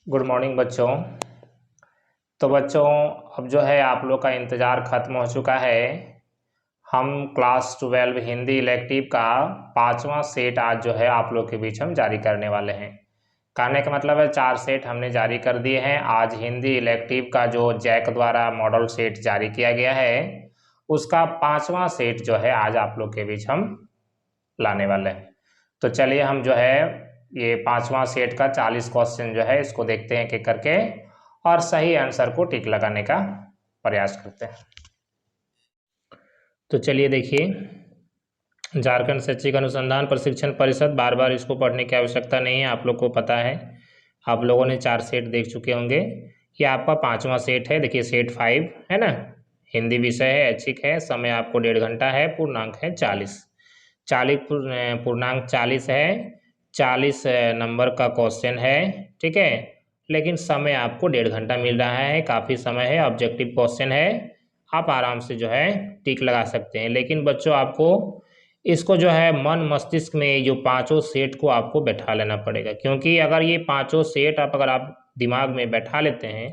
Good morning बच्चों। तो बच्चों, अब जो है आप लोग का इंतज़ार ख़त्म हो चुका है। हम क्लास 12 हिंदी इलेक्टिव का 5वां सेट आज जो है आप लोग के बीच हम जारी करने वाले हैं। कहने का मतलब है 4 सेट हमने जारी कर दिए हैं। आज हिंदी इलेक्टिव का जो जैक द्वारा मॉडल सेट जारी किया गया है उसका 5वां सेट जो है आज आप लोग के बीच हम लाने वाले हैं। तो चलिए हम जो है ये 5वां सेट का 40 क्वेश्चन जो है इसको देखते हैं एक करके और सही आंसर को टिक लगाने का प्रयास करते हैं। तो चलिए देखिए, झारखंड शैक्षिक अनुसंधान प्रशिक्षण परिषद, बार बार इसको पढ़ने की आवश्यकता नहीं है, आप लोग को पता है। आप लोगों ने 4 सेट देख चुके होंगे। ये आपका 5वां सेट है। देखिए सेट 5 है ना, हिंदी विषय है, ऐच्छिक है, समय आपको 1.5 घंटा है, पूर्णांक है 40 पूर्णांक 40 है, 40 नंबर का क्वेश्चन है, ठीक है। लेकिन समय आपको 1.5 घंटा मिल रहा है, काफ़ी समय है, ऑब्जेक्टिव क्वेश्चन है, आप आराम से जो है टिक लगा सकते हैं। लेकिन बच्चों आपको इसको जो है मन मस्तिष्क में जो 5 सेट को आपको बैठा लेना पड़ेगा, क्योंकि अगर ये 5 सेट अगर आप दिमाग में बैठा लेते हैं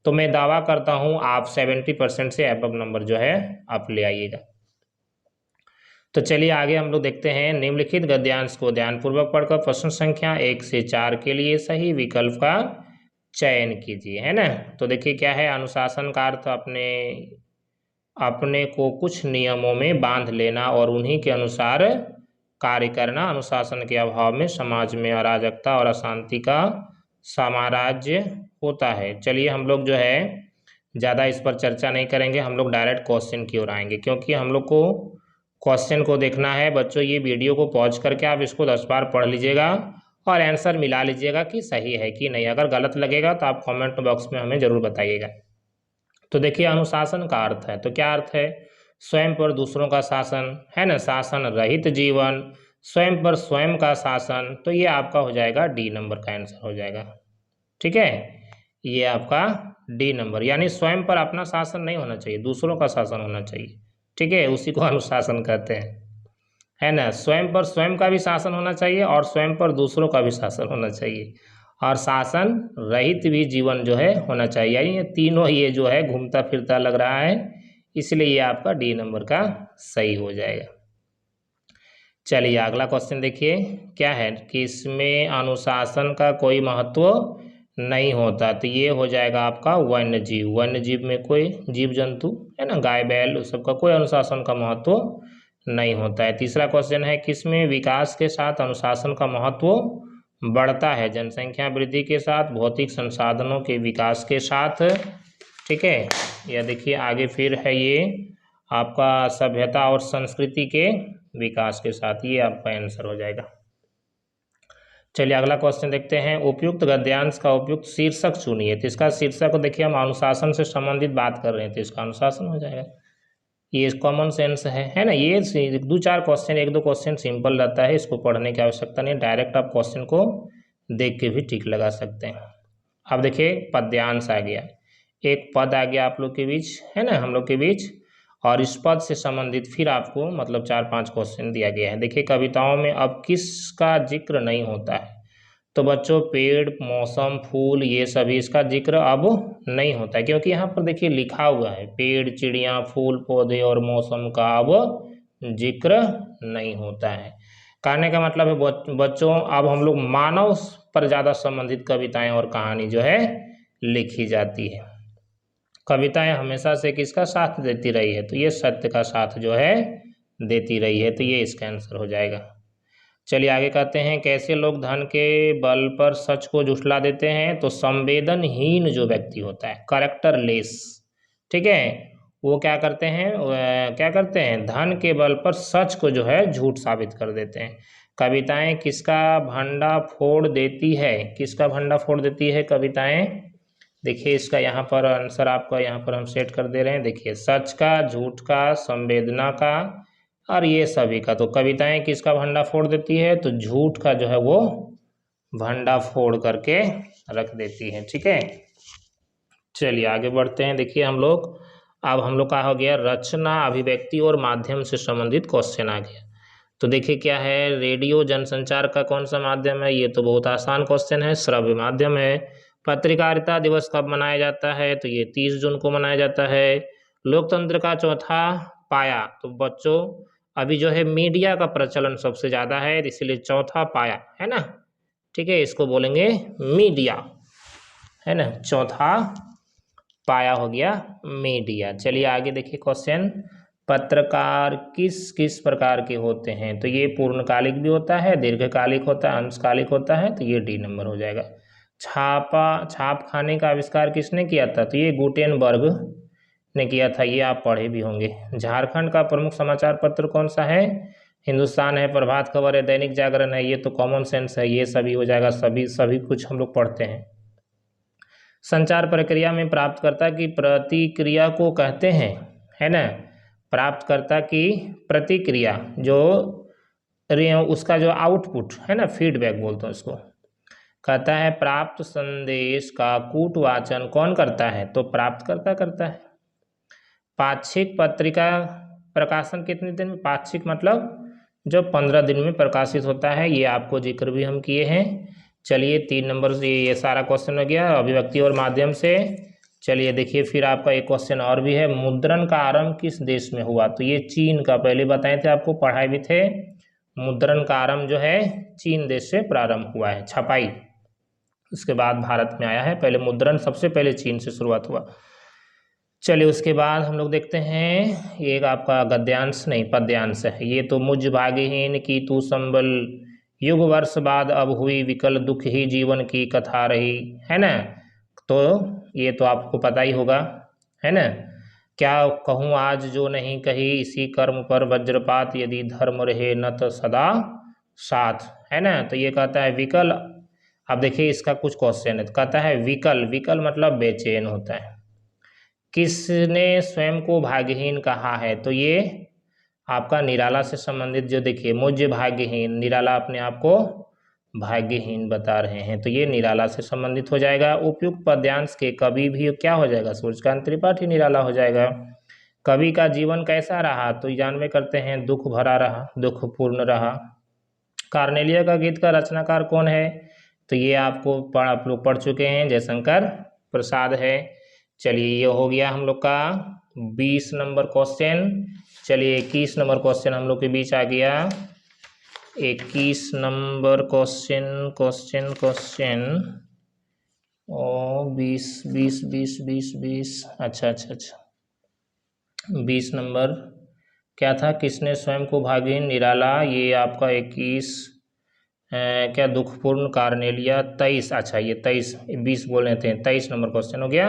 तो मैं दावा करता हूँ आप 70% से अबव नंबर जो है आप ले आइएगा। तो चलिए आगे हम लोग देखते हैं। निम्नलिखित गद्यांश को ध्यानपूर्वक पढ़कर प्रश्न संख्या 1 से 4 के लिए सही विकल्प का चयन कीजिए, है ना। तो देखिए क्या है, अनुशासन का अर्थ अपने को कुछ नियमों में बांध लेना और उन्हीं के अनुसार कार्य करना। अनुशासन के अभाव में समाज में अराजकता और अशांति का साम्राज्य होता है। चलिए हम लोग जो है ज़्यादा इस पर चर्चा नहीं करेंगे, हम लोग डायरेक्ट क्वेश्चन की ओर आएंगे, क्योंकि हम लोग को क्वेश्चन को देखना है। बच्चों ये वीडियो को पॉज करके आप इसको 10 बार पढ़ लीजिएगा और आंसर मिला लीजिएगा कि सही है कि नहीं। अगर गलत लगेगा तो आप कमेंट बॉक्स में हमें ज़रूर बताइएगा। तो देखिए अनुशासन का अर्थ है, तो क्या अर्थ है, स्वयं पर दूसरों का शासन, है ना, शासन रहित जीवन, स्वयं पर स्वयं का शासन। तो ये आपका हो जाएगा डी नंबर का आंसर हो जाएगा, ठीक है। ये आपका डी नंबर, यानी स्वयं पर अपना शासन नहीं होना चाहिए, दूसरों का शासन होना चाहिए, ठीक है, उसी को अनुशासन कहते हैं, है ना। स्वयं पर स्वयं का भी शासन होना चाहिए और स्वयं पर दूसरों का भी शासन होना चाहिए और शासन रहित भी जीवन जो है होना चाहिए, यानी ये तीनों ये जो है घूमता फिरता लग रहा है, इसलिए ये आपका डी नंबर का सही हो जाएगा। चलिए अगला क्वेश्चन देखिए क्या है कि इसमें अनुशासन का कोई महत्व नहीं होता, तो ये हो जाएगा आपका वन्य जीव। वन्य जीव में कोई जीव जंतु है ना, गाय बैल, उस सबका कोई अनुशासन का महत्व नहीं होता है। तीसरा क्वेश्चन है किसमें विकास के साथ अनुशासन का महत्व बढ़ता है, जनसंख्या वृद्धि के साथ, भौतिक संसाधनों के विकास के साथ, ठीक है। यह देखिए आगे फिर है ये आपका सभ्यता और संस्कृति के विकास के साथ, ये आपका आंसर हो जाएगा। चलिए अगला क्वेश्चन देखते हैं। उपयुक्त गद्यांश का उपयुक्त शीर्षक चुनिए, तो इसका शीर्षक देखिए हम अनुशासन से संबंधित बात कर रहे हैं तो इसका अनुशासन हो जाएगा। ये कॉमन सेंस है ना। ये 2-4 क्वेश्चन, 1-2 क्वेश्चन सिंपल रहता है, इसको पढ़ने की आवश्यकता नहीं, डायरेक्ट आप क्वेश्चन को देख के भी टिक लगा सकते हैं। अब देखिए पद्यांश आ गया, एक पद आ गया आप लोग के बीच, है ना, हम लोग के बीच, और इस पद से संबंधित फिर आपको मतलब 4-5 क्वेश्चन दिया गया है। देखिए कविताओं में अब किसका जिक्र नहीं होता है, तो बच्चों पेड़, मौसम, फूल, ये सभी इसका जिक्र अब नहीं होता है, क्योंकि यहाँ पर देखिए लिखा हुआ है पेड़, चिड़िया, फूल, पौधे और मौसम का अब जिक्र नहीं होता है। कहने का मतलब है बच्चों अब हम लोग मानव पर ज़्यादा संबंधित कविताएं और कहानी जो है लिखी जाती है। कविताएं हमेशा से किसका साथ देती रही है, तो ये सत्य का साथ जो है देती रही है, तो ये इसका आंसर हो जाएगा। चलिए आगे कहते हैं कैसे लोग धन के बल पर सच को झुठला देते हैं, तो संवेदनहीन जो व्यक्ति होता है, कैरेक्टरलेस, ठीक है, वो क्या करते हैं, धन के बल पर सच को जो है झूठ साबित कर देते हैं। कविताएं किसका भंडा फोड़ देती है, किसका भंडा फोड़ देती है कविताएं, देखिए इसका यहाँ पर आंसर आपका यहाँ पर हम सेट कर दे रहे हैं। देखिए सच का, झूठ का, संवेदना का और ये सभी का। तो कविताएं किसका भंडा फोड़ देती है, तो झूठ का जो है वो भंडा फोड़ करके रख देती है, ठीक है। चलिए आगे बढ़ते हैं। देखिए हम लोग का हो गया रचना, अभिव्यक्ति और माध्यम से संबंधित क्वेश्चन आ गया। तो देखिए क्या है, रेडियो जनसंचार का कौन सा माध्यम है, ये तो बहुत आसान क्वेश्चन है, श्रव्य माध्यम है। पत्रकारिता दिवस कब मनाया जाता है? तो ये 30 जून को मनाया जाता है। लोकतंत्र का चौथा पाया, तो बच्चों अभी जो है मीडिया का प्रचलन सबसे ज़्यादा है, इसलिए चौथा पाया है ना, ठीक है, इसको बोलेंगे मीडिया, है ना, चौथा पाया हो गया मीडिया। चलिए आगे देखिए क्वेश्चन, पत्रकार किस किस प्रकार के होते हैं? तो ये पूर्णकालिक भी होता है, दीर्घकालिक होता है, अंशकालिक होता है, तो ये डी नंबर हो जाएगा। छाप खाने का आविष्कार किसने किया था? तो ये गुटेनबर्ग ने किया था, ये आप पढ़े भी होंगे। झारखंड का प्रमुख समाचार पत्र कौन सा है? हिंदुस्तान है, प्रभात खबर है, दैनिक जागरण है, ये तो कॉमन सेंस है, ये सभी हो जाएगा, सभी कुछ हम लोग पढ़ते हैं। संचार प्रक्रिया में प्राप्तकर्ता की प्रतिक्रिया को कहते हैं, है ना, प्राप्तकर्ता की प्रतिक्रिया, जो उसका जो आउटपुट है ना, फीडबैक बोलते हैं उसको, कहता है प्राप्त संदेश का कूटवाचन कौन करता है? तो प्राप्तकर्ता करता है। पाक्षिक पत्रिका प्रकाशन कितने दिन में? पाक्षिक मतलब जो 15 दिन में प्रकाशित होता है, ये आपको जिक्र भी हम किए हैं। चलिए 3 नंबर से ये सारा क्वेश्चन हो गया अभिव्यक्ति और माध्यम से। चलिए देखिए फिर आपका एक क्वेश्चन और भी है, मुद्रण का आरंभ किस देश में हुआ? तो ये चीन का, पहले बताए थे आपको, पढ़ाए भी थे, मुद्रण का आरंभ जो है चीन देश से प्रारंभ हुआ है, छपाई उसके बाद भारत में आया है, पहले मुद्रण सबसे पहले चीन से शुरुआत हुआ। चलिए उसके बाद हम लोग देखते हैं एक आपका गद्यांश नहीं पद्यांश है, ये तो मुझ भाग्यहीन की तू संबल, युग वर्ष बाद अब हुई विकल, दुख ही जीवन की कथा रही, है ना, तो ये तो आपको पता ही होगा, है ना, क्या कहूँ आज जो नहीं कही, इसी कर्म पर वज्रपात, यदि धर्म रहे न तो सदा साथ, है ना, तो ये कहता है विकल। अब देखिए इसका कुछ क्वेश्चन है, तो कहता है विकल, विकल मतलब बेचैन होता है, किसने स्वयं को भाग्यहीन कहा है? तो ये आपका निराला से संबंधित, जो देखिए मुझ भाग्यहीन, निराला अपने आप को भाग्यहीन बता रहे हैं, तो ये निराला से संबंधित हो जाएगा। उपयुक्त पद्यांश के कवि भी क्या हो जाएगा? सूर्यकांत त्रिपाठी निराला हो जाएगा। कवि का जीवन कैसा रहा? तो जानवे करते हैं दुख भरा रहा, दुखपूर्ण रहा। कार्नेलिया का गीत का रचनाकार कौन है? तो ये आपको आप लोग पढ़ चुके हैं, जयशंकर प्रसाद है। चलिए ये हो गया हम लोग का 20 नंबर क्वेश्चन। चलिए 21 नंबर क्वेश्चन हम लोग के बीच आ गया। 21 नंबर क्वेश्चन ओ 20 अच्छा 20 नंबर क्या था? किसने स्वयं को भाग्यहीन, निराला, ये आपका 21 क्या दुखपूर्ण, कार्नेलिया, 23, अच्छा ये 23, 20 बोल रहे थे, 23 नंबर क्वेश्चन हो गया।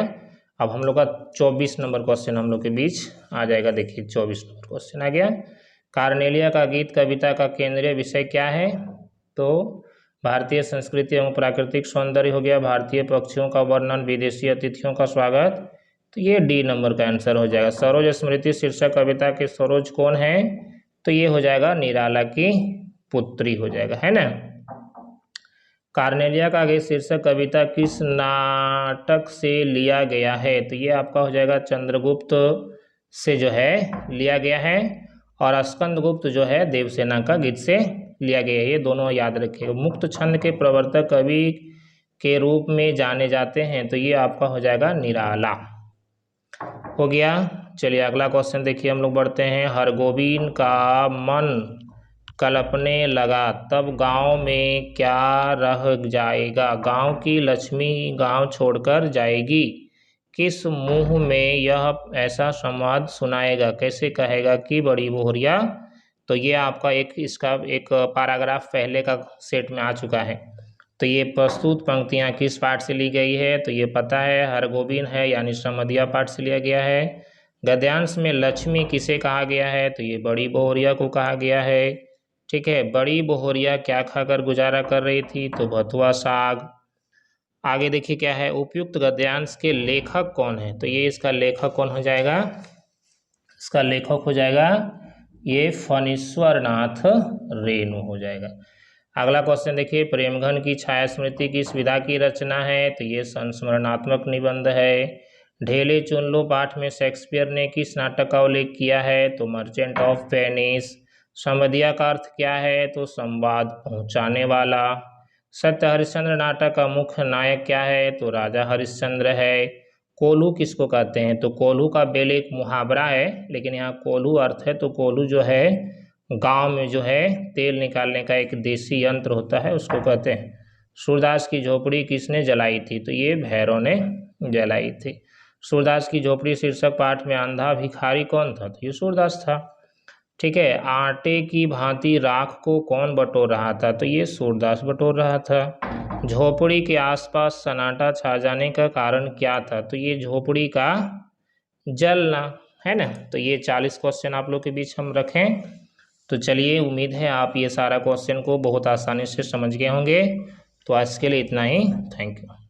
अब हम लोग का 24 नंबर क्वेश्चन हम लोग के बीच आ जाएगा। देखिए 24 नंबर क्वेश्चन आ गया, कार्नेलिया का गीत कविता का केंद्रीय विषय क्या है? तो भारतीय संस्कृति एवं प्राकृतिक सौंदर्य हो गया, भारतीय पक्षियों का वर्णन, विदेशी अतिथियों का स्वागत, तो ये डी नंबर का आंसर हो जाएगा। सरोज स्मृति शीर्षक कविता के सरोज कौन है? तो ये हो जाएगा निराला की पुत्री हो जाएगा, है ना। कार्नेलिया का आगे शीर्षक कविता किस नाटक से लिया गया है? तो ये आपका हो जाएगा चंद्रगुप्त से जो है लिया गया है, और स्कंदगुप्त जो है देवसेना का गीत से लिया गया है, ये दोनों याद रखिएगा। मुक्त छंद के प्रवर्तक कवि के रूप में जाने जाते हैं, तो ये आपका हो जाएगा निराला हो गया। चलिए अगला क्वेश्चन देखिए, हम लोग बढ़ते हैं। हरगोविंद का मन कल्पने लगा, तब गांव में क्या रह जाएगा? गांव की लक्ष्मी गांव छोड़कर जाएगी, किस मुंह में यह ऐसा संवाद सुनाएगा? कैसे कहेगा कि बड़ी बोहरिया? तो ये आपका इसका एक पैराग्राफ पहले का सेट में आ चुका है। तो ये प्रस्तुत पंक्तियां किस पाठ से ली गई है? तो ये पता है, हरगोविंद है, यानी समधिया पाठ से लिया गया है। गद्यांश में लक्ष्मी किसे कहा गया है? तो ये बड़ी बोहरिया को कहा गया है, ठीक है। बड़ी बोहरिया क्या खाकर गुजारा कर रही थी? तो भथुआ साग। आगे देखिए क्या है, उपयुक्त गद्यांश के लेखक कौन है? तो ये इसका लेखक कौन हो जाएगा? इसका लेखक हो जाएगा ये फणीश्वर नाथ रेणु हो जाएगा। अगला क्वेश्चन देखिए, प्रेमघन की छाया स्मृति किस विधा की रचना है? तो ये संस्मरणात्मक निबंध है। ढेले चुन लो पाठ में शेक्सपियर ने किस नाटक का उल्लेख किया है? तो मर्चेंट ऑफ वेनिस। समधिया का अर्थ क्या है? तो संवाद पहुंचाने वाला। सत्य हरिश्चंद्र नाटक का मुख्य नायक क्या है? तो राजा हरिश्चंद्र है। कोल्हू किसको कहते हैं? तो कोल्हू का बेल एक मुहावरा है, लेकिन यहाँ कोल्हू अर्थ है, तो कोल्हू जो है गांव में जो है तेल निकालने का एक देसी यंत्र होता है, उसको कहते हैं। सूरदास की झोपड़ी किसने जलाई थी? तो ये भैरव ने जलाई थी। सूरदास की झोपड़ी शीर्षक पाठ में अंधा भिखारी कौन था? तो ये सूरदास था। ठीक है। आटे की भांति राख को कौन बटोर रहा था? तो ये सूरदास बटोर रहा था। झोपड़ी के आसपास सन्नाटा छा जाने का कारण क्या था? तो ये झोपड़ी का जलना, है ना। तो ये 40 क्वेश्चन आप लोग के बीच हम रखें। तो चलिए, उम्मीद है आप ये सारा क्वेश्चन को बहुत आसानी से समझ गए होंगे। तो आज के लिए इतना ही। Thank you.